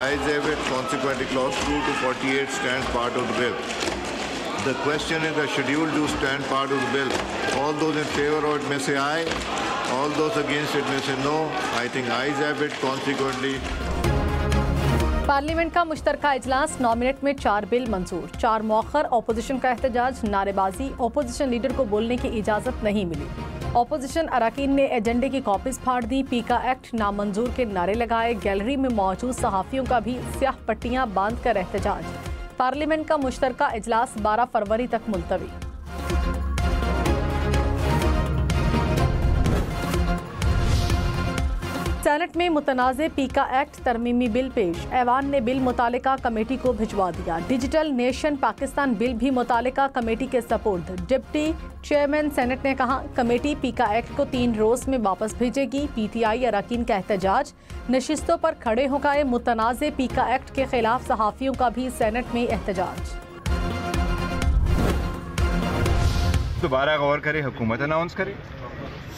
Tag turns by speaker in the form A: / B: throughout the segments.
A: Ayes have it. Consequently, clause 2 to 48 stands part of the bill. The question is the schedule do stand part of the bill. All those in favor of it may say aye. All those against it may say no. I think ayes have it. Consequently.
B: Parliament का मुश्तरका इजलास 9 minute में 4 bill मंजूर, 4 मौखर, opposition का एहतजाज, नारेबाजी, opposition leader को बोलने की इजाज़त नहीं मिली। अपोजिशन अरकान ने एजेंडे की कॉपीज फाड़ दी, पीका एक्ट नामंजूर के नारे लगाए, गैलरी में मौजूद सहाफ़ियों का भी स्याह पट्टियां बांध कर एहतजाज। पार्लियामेंट का मुश्तरका इजलास 12 फरवरी तक मुलतवी। सेनेट में मुतनाज़े पीका एक्ट तरमीमी बिल पेश, ऐवान ने बिल मुतालिका कमेटी को भिजवा दिया। डिजिटल नेशन पाकिस्तान बिल भी मुतालिका कमेटी के सपुर्द। डिप्टी चेयरमैन सेनेट ने कहा कमेटी पीका एक्ट को 3 रोज़ में वापस भेजेगी। PTI अरकान का एहतजाज, नशिस्तों पर खड़े हो गए। मुतनाज़े पीका एक्ट के खिलाफ सहाफ़ियों का भी सेनेट में एहतजाज।
C: दोबारा गौर करे, हुकूमत अनाउंस करे।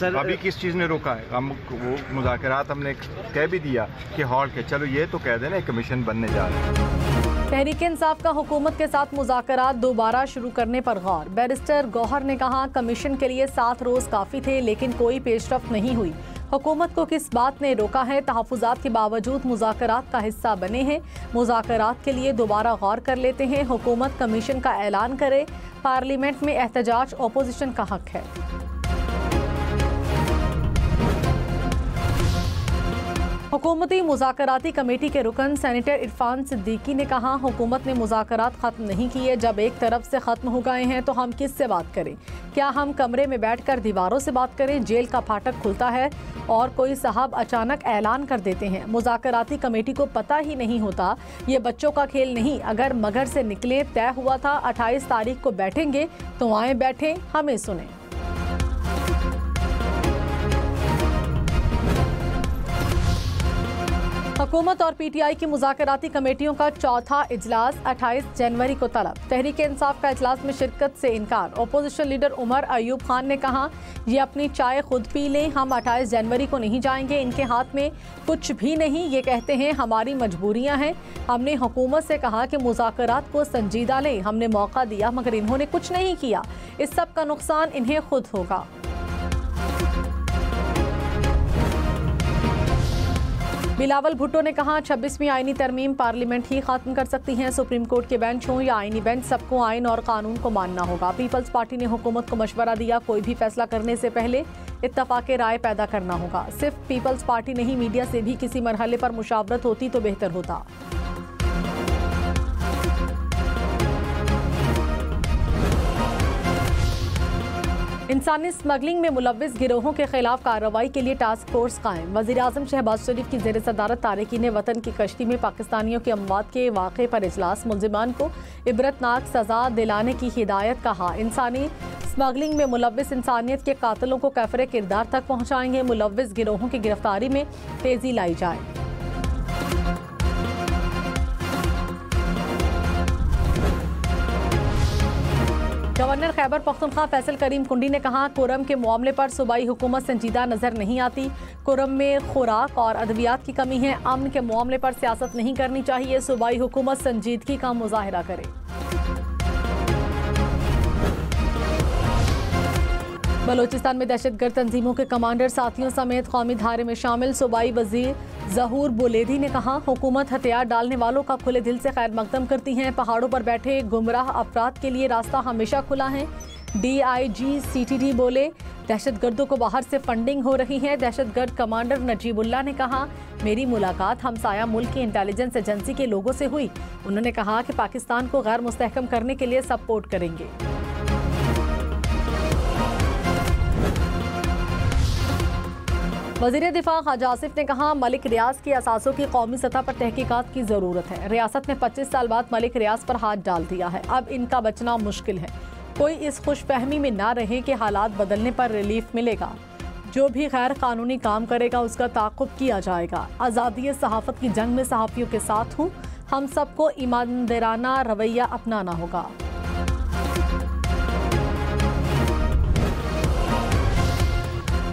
C: सर अभी किस चीज़ ने रोका है? हम वो मुज़ाकरात हमने कह भी दिया कि हॉल्ट के, चलो ये तो कह देना कमीशन बनने जा रहा है।
B: तहरीक इंसाफ का हुकूमत के साथ मुज़ाकरात दोबारा शुरू करने पर गौर। बैरिस्टर गौहर ने कहा कमीशन के लिए 7 रोज़ काफ़ी थे लेकिन कोई पेशरफ्त नहीं हुई। हुकूमत को किस बात ने रोका है? तहफ़्फ़ुज़ात के बावजूद मुज़ाकरात का हिस्सा बने हैं। मुज़ाकरात के लिए दोबारा गौर कर लेते हैं। हुकूमत कमीशन का ऐलान करे। पार्लियामेंट में एहतजाज अपोजिशन का हक है। हुकूमती मुज़ाकराती कमेटी के रुकन सेनेटर इरफान सिद्दीकी ने कहा हुकूमत ने मुज़ाकरात ख़त्म नहीं किए। जब एक तरफ से ख़त्म हो गए हैं तो हम किस से बात करें? क्या हम कमरे में बैठकर दीवारों से बात करें? जेल का फाटक खुलता है और कोई साहब अचानक ऐलान कर देते हैं। मुज़ाकराती कमेटी को पता ही नहीं होता। ये बच्चों का खेल नहीं। अगर मगर से निकले, तय हुआ था 28 तारीख को बैठेंगे तो आए बैठें, हमें सुने। हुकूमत और PTI की मुज़ाकराती कमेटियों का चौथा इजलास 28 जनवरी को तलब। तहरीक इंसाफ का इजलास में शिरकत से इनकार। अपोजिशन लीडर उमर अयूब खान ने कहा ये अपनी चाय खुद पी लें, हम 28 जनवरी को नहीं जाएंगे। इनके हाथ में कुछ भी नहीं, ये कहते हैं हमारी मजबूरियां हैं। हमने हुकूमत से कहा कि मुज़ाकरात को संजीदा लें, हमने मौका दिया मगर इन्होंने कुछ नहीं किया। इस सब का नुकसान इन्हें खुद होगा। बिलावल भुट्टो ने कहा 26वीं आईनी तरमीम पार्लियामेंट ही खत्म कर सकती हैं। सुप्रीम कोर्ट के बेंच हो या आईनी बेंच, सबको आइन और कानून को मानना होगा। पीपल्स पार्टी ने हुकूमत को मशवरा दिया कोई भी फैसला करने से पहले इत्तफाक राय पैदा करना होगा। सिर्फ पीपल्स पार्टी नहीं, मीडिया से भी किसी मरहले पर मुशावरत होती तो बेहतर होता। इंसानी स्मगलिंग में मुलव्विस गिरोहों के खिलाफ कार्रवाई के लिए टास्क फोर्स कायम। वज़ीर-ए-आज़म शहबाज शरीफ की ज़ेर सदारत तारिकीन वतन की कश्ती में पाकिस्तानियों की अमवात के वाक़े पर इजलास। मुल्ज़िमान को इबरतनाक सज़ा दिलाने की हिदायत। कहा इंसानी स्मगलिंग में मुलव्विस इंसानियत के कातिलों को कैफरे किरदार तक पहुँचाएंगे। मुलव्विस गिरोहों की गिरफ्तारी में तेज़ी लाई जाए। गवर्नर खैबर पख्तूनख्वा फैसल करीम कुंडी ने कहा कुरम के मामले पर सूबाई हुकूमत संजीदा नजर नहीं आती। कुरम में खुराक और अद्वियात की कमी है। अमन के मामले पर सियासत नहीं करनी चाहिए। सूबाई हुकूमत संजीदगी का मुजाहिरा करे। बलोचिस्तान में दहशतगर्द तंजीमों के कमांडर साथियों समेत कौमी धारे में शामिल। सूबाई वजीर जहूर बुलेदी ने कहा हुकूमत हथियार डालने वालों का खुले दिल से खैर मकदम करती हैं। पहाड़ों पर बैठे गुमराह अफराद के लिए रास्ता हमेशा खुला है। DIG CTD बोले दहशतगर्दों को बाहर से फंडिंग हो रही है। दहशतगर्द कमांडर नजीबुल्लाह ने कहा मेरी मुलाकात हमसाया मुल्क की इंटेलिजेंस एजेंसी के लोगों से हुई। उन्होंने कहा कि पाकिस्तान को गैर मुस्तहकम करने के लिए सपोर्ट करेंगे। वज़ीर दिफा ख्वाजा आसिफ ने कहा मलिक रियाज के असासों की कौमी सतह पर तहकीकात की ज़रूरत है। रियासत ने 25 साल बाद मलिक रियाज पर हाथ डाल दिया है, अब इनका बचना मुश्किल है। कोई इस खुशफहमी में ना रहे कि हालात बदलने पर रिलीफ मिलेगा। जो भी गैर कानूनी काम करेगा उसका ताक़ुब किया जाएगा। आज़ादी सहाफ़त की जंग में सहाफ़ियों के साथ हूँ। हम सबको ईमानदाराना रवैया अपनाना होगा।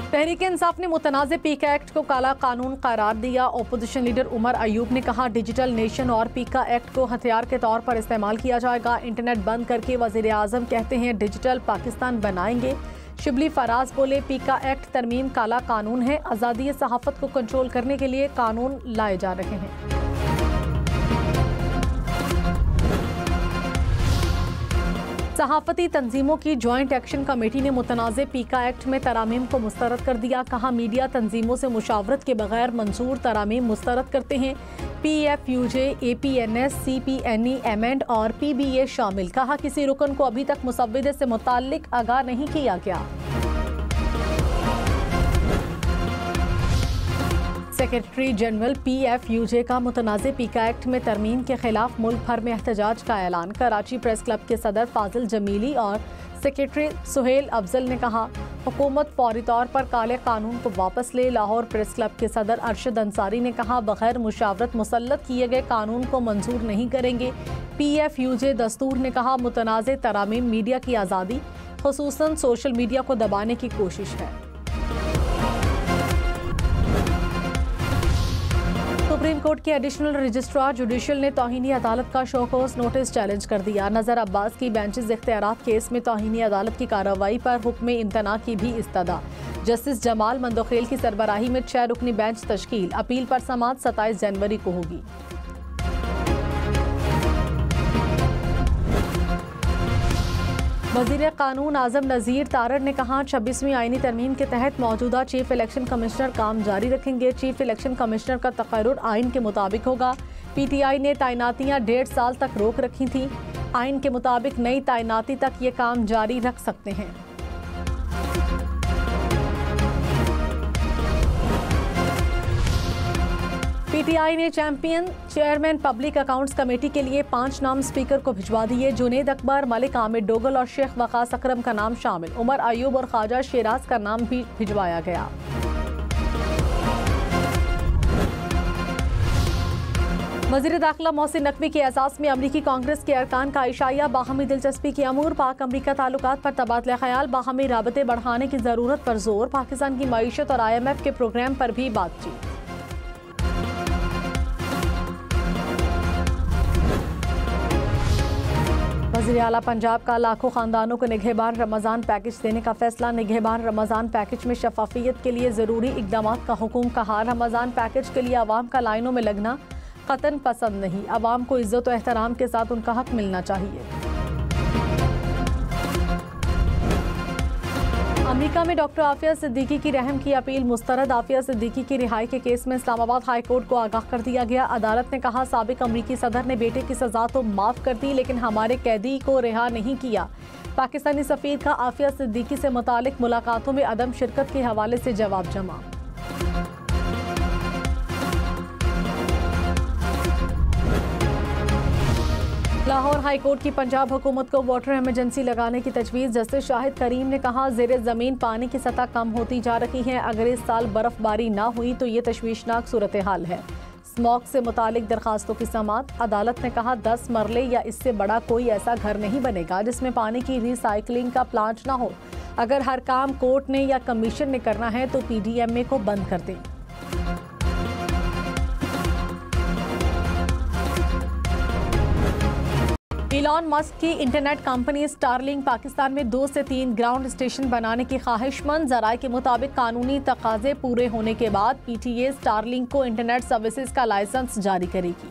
B: तहरीक इंसाफ ने मुतनाज़ पीका एक्ट को काला कानून करार दिया। ओपोजिशन लीडर उमर अयूब ने कहा, डिजिटल नेशन और पीका एक्ट को हथियार के तौर पर इस्तेमाल किया जाएगा। इंटरनेट बंद करके वज़ीर आज़म कहते हैं डिजिटल पाकिस्तान बनाएंगे। शिबली फराज बोले, पीका एक्ट तरमीम काला कानून है। आज़ादी सहाफ़त को कंट्रोल करने के लिए कानून लाए जा रहे हैं। सहाफ़ती तंजीमों की जॉइंट एक्शन कमेटी ने मुतनाज़े पीका एक्ट में तरामीम को मुस्तरद कर दिया। कहा, मीडिया तंजीमों से मुशावरत के बगैर मंजूर तरामीम मुस्तरद करते हैं। PFUJ, APNS, CPNE, एमेंड और PBA शामिल। कहा, किसी रुकन को अभी तक मुसव्विदे से मुताल्लिक आगाह नहीं किया गया। सेक्रेटरी जनरल PFUJ का मुतनाज़े पीका एक्ट में तरमीम के खिलाफ मुल्क भर में एहतजाज का ऐलान। कराची प्रेस क्लब के सदर फाजिल जमीली और सेक्रेटरी सुहेल अफजल ने कहा, हुकूमत फौरी तौर पर काले कानून को वापस ले। लाहौर प्रेस क्लब के सदर अरशद अंसारी ने कहा, बगैर मुशावरत मुसल्लत किए गए कानून को मंजूर नहीं करेंगे। PFUJ दस्तूर ने कहा, मुतनाज़े तरामीम मीडिया की आज़ादी खुसूसन सोशल मीडिया को दबाने की कोशिश है। सुप्रीम कोर्ट के एडिशनल रजिस्ट्रार जुडिशल ने तौहीनी अदालत का शोकॉज नोटिस चैलेंज कर दिया। नज़र अब्बास की बेंचेस इख्तियारात केस में तौहीनी अदालत की कार्रवाई पर हुक्म इम्तना की भी इस्तदा। जस्टिस जमाल मंदोखेल की सरबराही में 6 रुकनी बेंच तश्कील। अपील पर समाअत 27 जनवरी को होगी। वज़ीर कानून आज़म नज़ीर तारड़ ने कहा, 26वीं आईनी तरमीम के तहत मौजूदा चीफ इलेक्शन कमिश्नर काम जारी रखेंगे। चीफ इलेक्शन कमिश्नर का तकर्रुर आइन के मुताबिक होगा। PTI ने तैनातियां 1.5 साल तक रोक रखी थीं। आइन के मुताबिक नई तैनाती तक ये काम जारी रख सकते हैं। PTI ने चेयरमैन पब्लिक अकाउंट्स कमेटी के लिए 5 नाम स्पीकर को भिजवा दिए। जुनेद अकबर, मलिक आमिर डोगल और शेख वकास अकरम का नाम शामिल। उमर अयूब और ख्वाजा शेराज का नाम भी भिजवाया गया। वज़ीर दाखिला मोहसिन नकवी के एहसास में अमरीकी कांग्रेस के अरकान का इशाया। बाहमी दिलचस्पी की अमूर। पाक अमरीका ताल्लुकात पर तबादला ख्याल। बाहमी राबते बढ़ाने की ज़रूरत पर जोर। पाकिस्तान की मईशत और IMF के प्रोग्राम पर भी बातचीत। वज़ीर आला पंजाब का लाखों खानदानों को निगहबान रमज़ान पैकेज देने का फैसला। निगहबान रमज़ान पैकेज में शफाफियत के लिए ज़रूरी इक़दामात का हुक्म। कहा, रमज़ान पैकेज के लिए आवाम का लाइनों में लगना क़तन पसंद नहीं। आवाम को इज़्ज़त और एहतराम के साथ उनका हक मिलना चाहिए। अमेरिका में डॉक्टर आफिया सिद्दीकी की रहम की अपील मुस्तरद। आफिया सिद्दीकी की रिहाई के केस में इस्लामाबाद हाई कोर्ट को आगाह कर दिया गया। अदालत ने कहा, साबिक अमरीकी सदर ने बेटे की सजा तो माफ़ कर दी, लेकिन हमारे कैदी को रिहा नहीं किया। पाकिस्तानी सफ़ीर का आफिया सिद्दीकी से मुतालिक मुलाकातों में अदम शिरकत के हवाले से जवाब जमा। लाहौर हाई कोर्ट की पंजाब हुकूमत को वाटर इमरजेंसी लगाने की तजवीज़। जस्टिस शाहिद करीम ने कहा, ज़ेरे ज़मीन पानी की सतह कम होती जा रही है। अगर इस साल बर्फबारी ना हुई तो ये तशवीशनाक सूरत हाल है। स्मॉग से मुतालिक दरखास्तों की समाअत। अदालत ने कहा, 10 मरले या इससे बड़ा कोई ऐसा घर नहीं बनेगा जिसमें पानी की रिसाइकलिंग का प्लांट ना हो। अगर हर काम कोर्ट ने या कमीशन ने करना है तो PDMA को बंद कर दें। इलॉन मस्क की इंटरनेट कंपनी स्टारलिंक पाकिस्तान में 2 से 3 ग्राउंड स्टेशन बनाने की ख्वाहिशमंद। ज़राए के मुताबिक कानूनी तकाजे पूरे होने के बाद PTA स्टारलिंक को इंटरनेट सर्विसेज का लाइसेंस जारी करेगी।